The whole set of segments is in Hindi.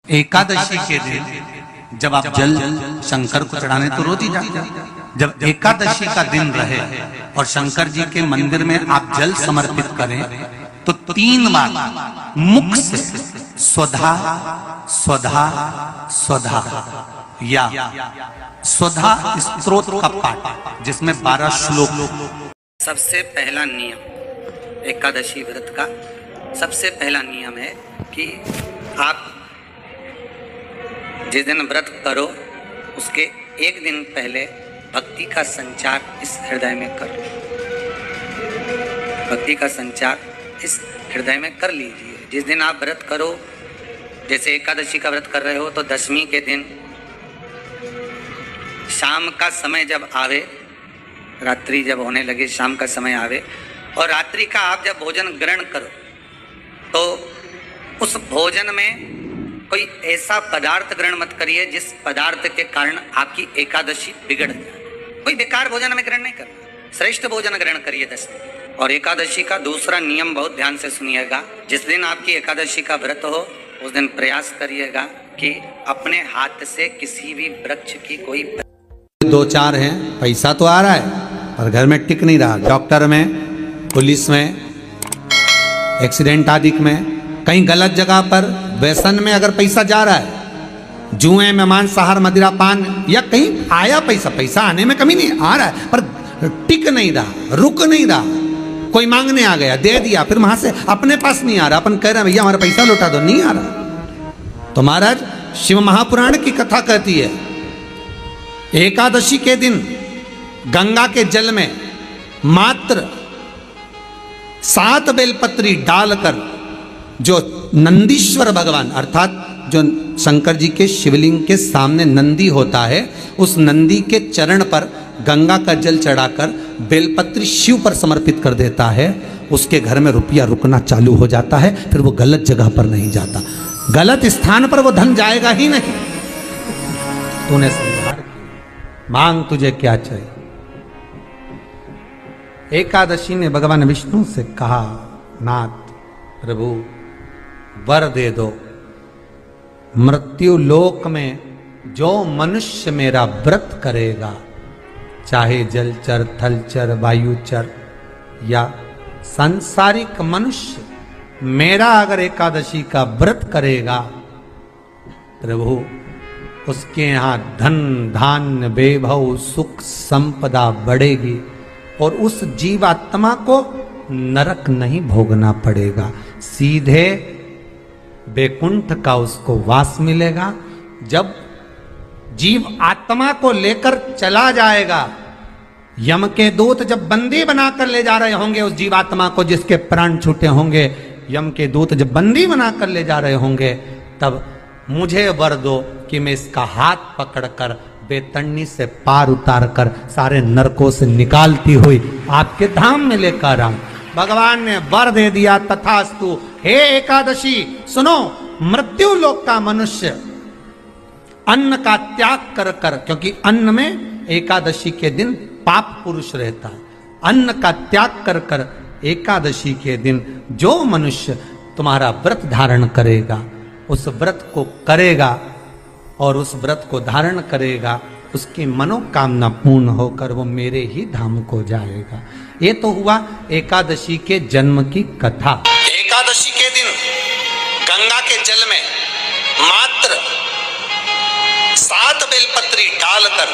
एकादशी के दिन जब आप जल शंकर को चढ़ाने तो रोज ही जाते हैं। जब एकादशी का दिन रहे और शंकर जी के मंदिर में आप जल समर्पित करें तो 3 बार मुख से स्वधा स्वधा स्वधा या स्वधा स्तोत्र का पाठ, जिसमें 12 श्लोक। सबसे पहला नियम एकादशी व्रत का सबसे पहला नियम है कि आप जिस दिन व्रत करो उसके एक दिन पहले भक्ति का संचार इस हृदय में करो। भक्ति का संचार इस हृदय में कर लीजिए। जिस दिन आप व्रत करो, जैसे एकादशी का व्रत कर रहे हो तो दशमी के दिन शाम का समय जब आवे, रात्रि जब होने लगे, शाम का समय आवे और रात्रि का आप जब भोजन ग्रहण करो तो उस भोजन में कोई ऐसा पदार्थ ग्रहण मत करिए जिस पदार्थ के कारण आपकी एकादशी बिगड़ जाए। कोई बेकार भोजन में ग्रहण नहीं करना, श्रेष्ठ भोजन ग्रहण करिए दशमी। और एकादशी का दूसरा नियम बहुत ध्यान से सुनिएगा। जिस दिन आपकी एकादशी का व्रत हो उस दिन प्रयास करिएगा कि अपने हाथ से किसी भी वृक्ष की कोई 2-4 हैं, पैसा तो आ रहा है पर घर में टिक नहीं रहा। डॉक्टर में, पुलिस में, एक्सीडेंट आदि में, कहीं गलत जगह पर व्यसन में अगर पैसा जा रहा है, जुए में, मांसाहार, मदिरा पान, या कहीं आया पैसा आने में कमी नहीं, आ रहा है पर टिक नहीं रहा, रुक नहीं रहा। कोई मांगने आ गया, दे दिया, फिर वहां से अपने पास नहीं आ रहा, अपन कह रहे हैं भैया हमारा पैसा लौटा दो, नहीं आ रहा। तो महाराज शिव महापुराण की कथा कहती है एकादशी के दिन गंगा के जल में मात्र 7 बेलपत्री डालकर जो नंदीश्वर भगवान अर्थात जो शंकर जी के शिवलिंग के सामने नंदी होता है, उस नंदी के चरण पर गंगा का जल चढ़ाकर बेलपत्री शिव पर समर्पित कर देता है, उसके घर में रुपया रुकना चालू हो जाता है। फिर वो गलत जगह पर नहीं जाता, गलत स्थान पर वो धन जाएगा ही नहीं। तूने संहार किया, मांग तुझे क्या चाहिए। एकादशी ने भगवान विष्णु से कहा, नाथ प्रभु वर दे दो, मृत्यु लोक में जो मनुष्य मेरा व्रत करेगा, चाहे जलचर, थलचर, वायुचर या सांसारिक मनुष्य, मेरा अगर एकादशी का व्रत करेगा प्रभु, उसके यहाँ धन धान्य वैभव सुख संपदा बढ़ेगी और उस जीवात्मा को नरक नहीं भोगना पड़ेगा, सीधे बैकुंठ का उसको वास मिलेगा। जब जीव आत्मा को लेकर चला जाएगा, यम के दूत जब बंदी बनाकर ले जा रहे होंगे उस जीवात्मा को जिसके प्राण छूटे होंगे, यम के दूत जब बंदी बनाकर ले जा रहे होंगे, तब मुझे वर दो कि मैं इसका हाथ पकड़कर बेतन्नी से पार उतार कर सारे नरकों से निकालती हुई आपके धाम में लेकर आऊं। भगवान ने वर दे दिया, तथास्तु। हे एकादशी सुनो, मृत्यु लोक का मनुष्य अन्न का त्याग कर कर, क्योंकि अन्न में एकादशी के दिन पाप पुरुष रहता है, अन्न का त्याग कर कर एकादशी के दिन जो मनुष्य तुम्हारा व्रत धारण करेगा, उस व्रत को करेगा और उस व्रत को धारण करेगा, उसकी मनोकामना पूर्ण होकर वो मेरे ही धाम को जाएगा। ये तो हुआ एकादशी के जन्म की कथा। एकादशी के दिन गंगा के जल में मात्र 7 बेलपत्री डालकर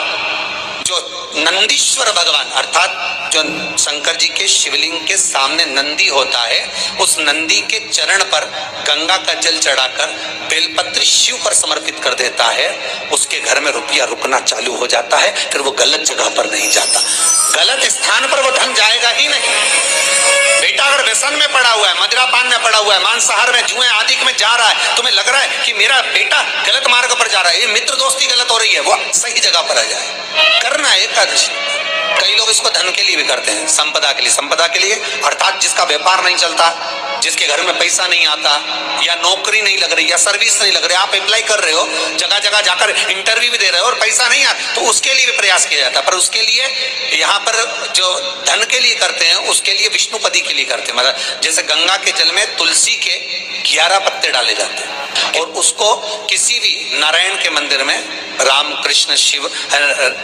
जो नंदीश्वर भगवान अर्थात जो शंकर जी के शिवलिंग के सामने नंदी होता है, उस नंदी के चरण पर गंगा का जल चढ़ाकर बेलपत्री शिव पर समर्पित कर देता है, उसके घर में रुपया रुकना चालू हो जाता है। फिर वो गलत जगह पर नहीं जाता, गलत स्थान पर वो धन जाएगा ही नहीं। बेटा अगर व्यसन में पड़ा हुआ है, मदिरा पान में पड़ा हुआ है, मांसाहार में, जुए आदि में जा रहा है, तुम्हें लग रहा है कि मेरा बेटा गलत मार्ग पर जा रहा है, ये मित्र दोस्ती गलत हो रही है, वो सही जगह पर आ जाए। करना है एकादशी। कई लोग इसको धन के लिए भी करते हैं, संपदा के लिए। संपदा के लिए अर्थात जिसका व्यापार नहीं चलता, जिसके घर में पैसा नहीं आता, या नौकरी नहीं लग रही, या सर्विस नहीं लग रही, आप अप्लाई कर रहे हो, जगह जगह जाकर इंटरव्यू भी दे रहे हो और पैसा नहीं आता, तो उसके लिए भी प्रयास किया जाता है। पर उसके लिए यहाँ पर जो धन के लिए करते हैं, उसके लिए विष्णुपदी के लिए करते हैं। मतलब जैसे गंगा के जल में तुलसी के 11 पत्ते पत्ते डाले जाते हैं और उसको किसी भी नारायण के मंदिर में राम कृष्ण शिव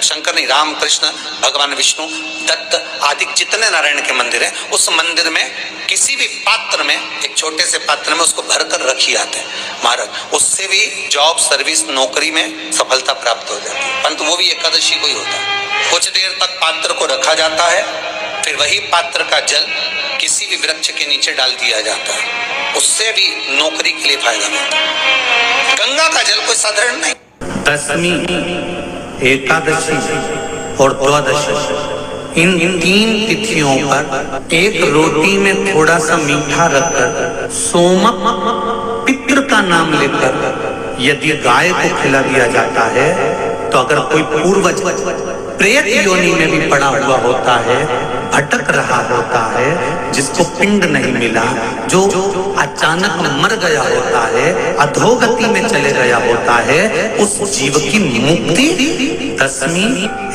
शंकर नहीं राम कृष्ण भगवान विष्णु दत्त आदि जितने नारायण के मंदिर हैं उस मंदिर में किसी भी पात्र में एक छोटे से पात्र में उसको भरकर रखी जाते हैं महाराज। उससे भी जॉब सर्विस नौकरी में सफलता प्राप्त हो जाती है, परंतु वो भी एकादशी को ही होता है। कुछ देर तक पात्र को रखा जाता है, फिर वही पात्र का जल किसी भी वृक्ष के नीचे डाल दिया जाता है, उससे भी नौकरी के लिए फायदा मिलता है। गंगा का जल कोई साधारण नहीं। दशमी, एकादशी और द्वादशी इन 3 तिथियों पर एक रोटी में थोड़ा सा मीठा रखकर सोमक पितृ का नाम लेकर यदि गाय को खिला दिया जाता है तो अगर कोई पूर्वज प्रेत योनि में भी पड़ा हुआ होता है, भटक रहा होता है, जिसको पिंड नहीं मिला, जो अचानक मर गया होता है, अधोगति में चले गया होता है, उस जीव की मुक्ति दशमी,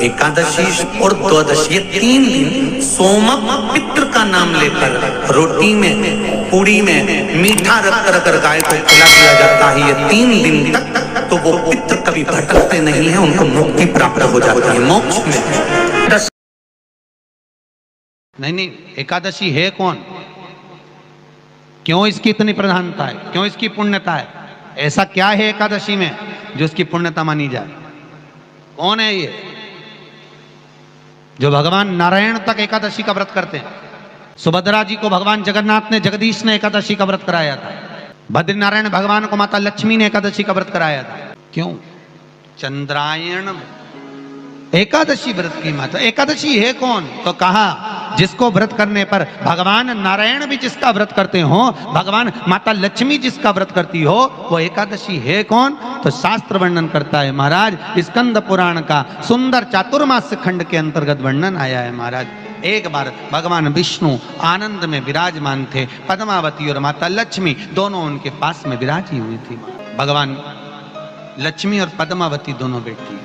एकादशी और द्वादशी 3 दिन सोमक पितृ का नाम लेकर रोटी में पूड़ी में मीठा रखकर अगर गाय को खिला दिया जाता है ये 3 दिन तक, तो वो पितृ कभी भटकते नहीं है, उनको मुक्ति प्राप्त हो जाती है, मोक्ष में। नहीं, एकादशी है कौन, क्यों इसकी इतनी प्रधानता है, क्यों इसकी पुण्यता है, ऐसा क्या है एकादशी में जो इसकी पुण्यता मानी जाए? कौन है ये जो भगवान नारायण तक एकादशी का व्रत करते हैं? सुभद्रा जी को भगवान जगन्नाथ ने, जगदीश ने एकादशी का व्रत कराया था। बद्रीनारायण भगवान को माता लक्ष्मी ने एकादशी का व्रत कराया था। क्यों? चंद्रायण एकादशी व्रत की माता। एकादशी है कौन? तो कहा जिसको व्रत करने पर भगवान नारायण भी जिसका व्रत करते हो, भगवान माता लक्ष्मी जिसका व्रत करती हो, वो एकादशी है कौन? तो शास्त्र वर्णन करता है महाराज, स्कंद पुराण का सुंदर चातुर्मास्य खंड के अंतर्गत वर्णन आया है महाराज। एक बार भगवान विष्णु आनंद में विराजमान थे, पद्मावती और माता लक्ष्मी दोनों उनके पास में विराजी हुई थी। भगवान लक्ष्मी और पद्मावती दोनों बैठी,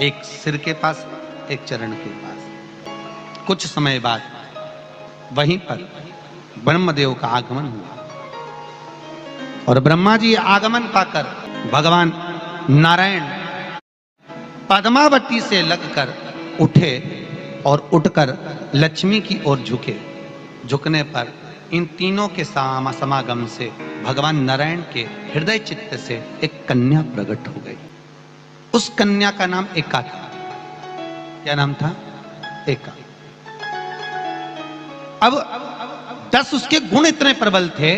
एक सिर के पास, एक चरण के पास। कुछ समय बाद वहीं पर ब्रह्मदेव का आगमन हुआ और ब्रह्मा जी आगमन पाकर भगवान नारायण पद्मावती से लगकर उठे और उठकर लक्ष्मी की ओर झुके। झुकने पर इन तीनों के समागम से भगवान नारायण के हृदय चित्त से एक कन्या प्रकट हो गई। उस कन्या का नाम एका था। क्या नाम था? एका। अब 10 उसके गुण इतने प्रबल थे,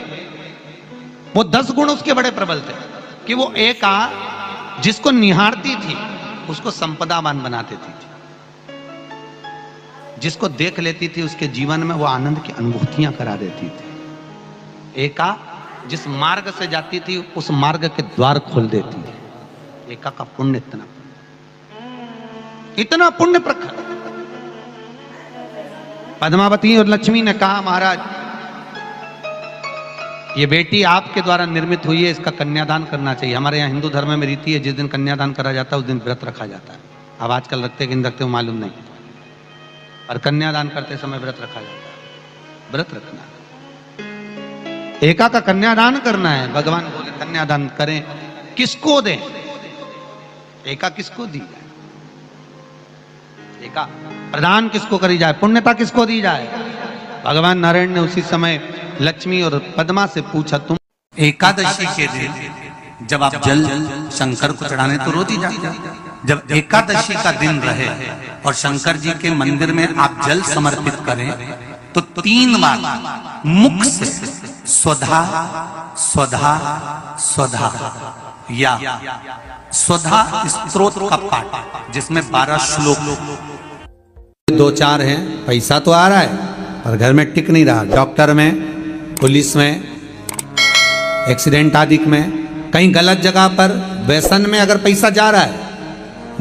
वो 10 गुण उसके बड़े प्रबल थे कि वो एका जिसको निहारती थी उसको संपदावान बना देती थी, जिसको देख लेती थी उसके जीवन में वो आनंद की अनुभूतियां करा देती थी। एका जिस मार्ग से जाती थी उस मार्ग के द्वार खोल देती थी। एका का पुण्य इतना पुण्य प्रखर। पद्मावती और लक्ष्मी ने कहा महाराज ये बेटी आपके द्वारा निर्मित हुई है, इसका कन्यादान करना चाहिए। हमारे यहाँ हिंदू धर्म में रीति है, जिस दिन कन्यादान करा जाता है उस दिन व्रत रखा जाता है। अब आजकल रखते कि नहीं रखते मालूम नहीं, और कन्यादान करते समय व्रत रखा जाता है। व्रत रखना, एका का कन्यादान करना है। भगवान बोले कन्यादान करें, किसको दें? एका किसको दी जाए? एका प्रदान किसको करी जाए? पुण्यता किसको दी जाए? भगवान नारायण ने उसी समय लक्ष्मी और पद्मा से पूछा, तुम एकादशी के दिन जब आप जल शंकर को चढ़ाने तो रोती जाती, जब एकादशी का दिन रहे और शंकर जी के मंदिर में आप जल समर्पित करें तो 3 बार मुख से स्वधा स्वधा स्वधा या स्वधा स्तोत्र का पाठ, जिसमें 12 श्लोक 2-4 हैं। पैसा तो आ रहा है पर घर में टिक नहीं रहा। डॉक्टर में, पुलिस में, एक्सीडेंट आदि में, कहीं गलत जगह पर, व्यसन में अगर पैसा जा रहा है,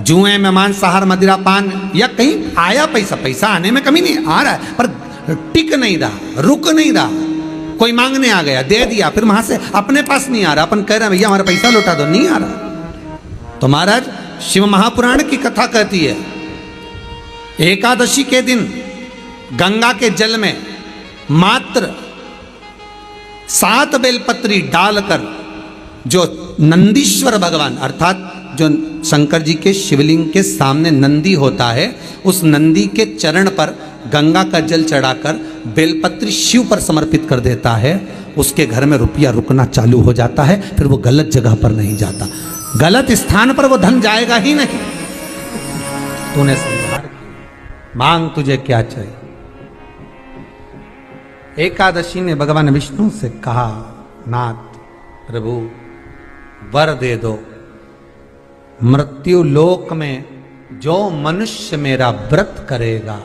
जुए में, मांसाहार, मदिरा पान, या कहीं आया पैसा आने में कमी नहीं, आ रहा है पर टिक नहीं रहा, रुक नहीं रहा। कोई मांगने आ गया, दे दिया, फिर वहां से अपने पास नहीं आ रहा, अपन कह रहे हैं भैया हमारा पैसा लौटा दो, नहीं आ रहा। तो महाराज शिव महापुराण की कथा कहती है एकादशी के दिन गंगा के जल में मात्र 7 बेलपत्री डालकर जो नंदीश्वर भगवान अर्थात जो शंकर जी के शिवलिंग के सामने नंदी होता है, उस नंदी के चरण पर गंगा का जल चढ़ाकर बेलपत्री शिव पर समर्पित कर देता है, उसके घर में रुपया रुकना चालू हो जाता है। फिर वो गलत जगह पर नहीं जाता, गलत स्थान पर वो धन जाएगा ही नहीं। तूने संसार की मांग, तुझे क्या चाहिए? एकादशी ने भगवान विष्णु से कहा, नाथ प्रभु वर दे दो, मृत्यु लोक में जो मनुष्य मेरा व्रत करेगा,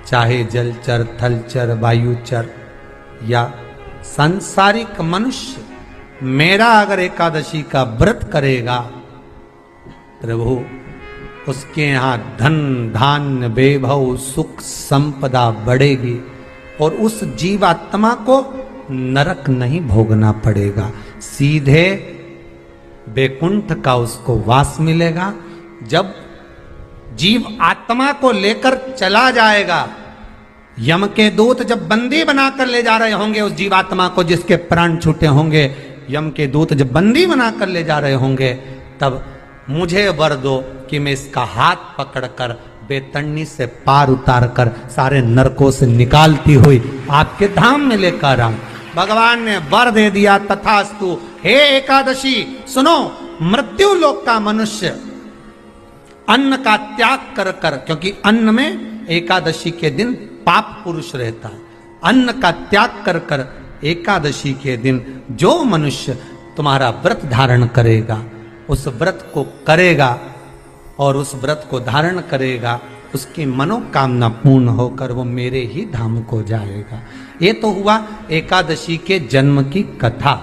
चाहे जलचर थलचर वायुचर या सांसारिक मनुष्य, मेरा अगर एकादशी का व्रत करेगा प्रभु, उसके यहाँ धन धान्य वैभव सुख संपदा बढ़ेगी और उस जीवात्मा को नरक नहीं भोगना पड़ेगा, सीधे बैकुंठ का उसको वास मिलेगा। जब जीव आत्मा को लेकर चला जाएगा, यम के दूत जब बंदी बनाकर ले जा रहे होंगे उस जीवात्मा को जिसके प्राण छूटे होंगे, यम के दूत जब बंदी बनाकर ले जा रहे होंगे, तब मुझे वर दो कि मैं इसका हाथ पकड़कर बेतन्नी से पार उतार कर सारे नरकों से निकालती हुई आपके धाम में लेकर आऊं। भगवान ने वर दे दिया, तथास्तु। हे एकादशी सुनो, मृत्यु लोक का मनुष्य अन्न का त्याग कर कर, क्योंकि अन्न में एकादशी के दिन पाप पुरुष रहता है, अन्न का त्याग कर कर एकादशी के दिन जो मनुष्य तुम्हारा व्रत धारण करेगा, उस व्रत को करेगा और उस व्रत को धारण करेगा, उसकी मनोकामना पूर्ण होकर वो मेरे ही धाम को जाएगा। ये तो हुआ एकादशी के जन्म की कथा।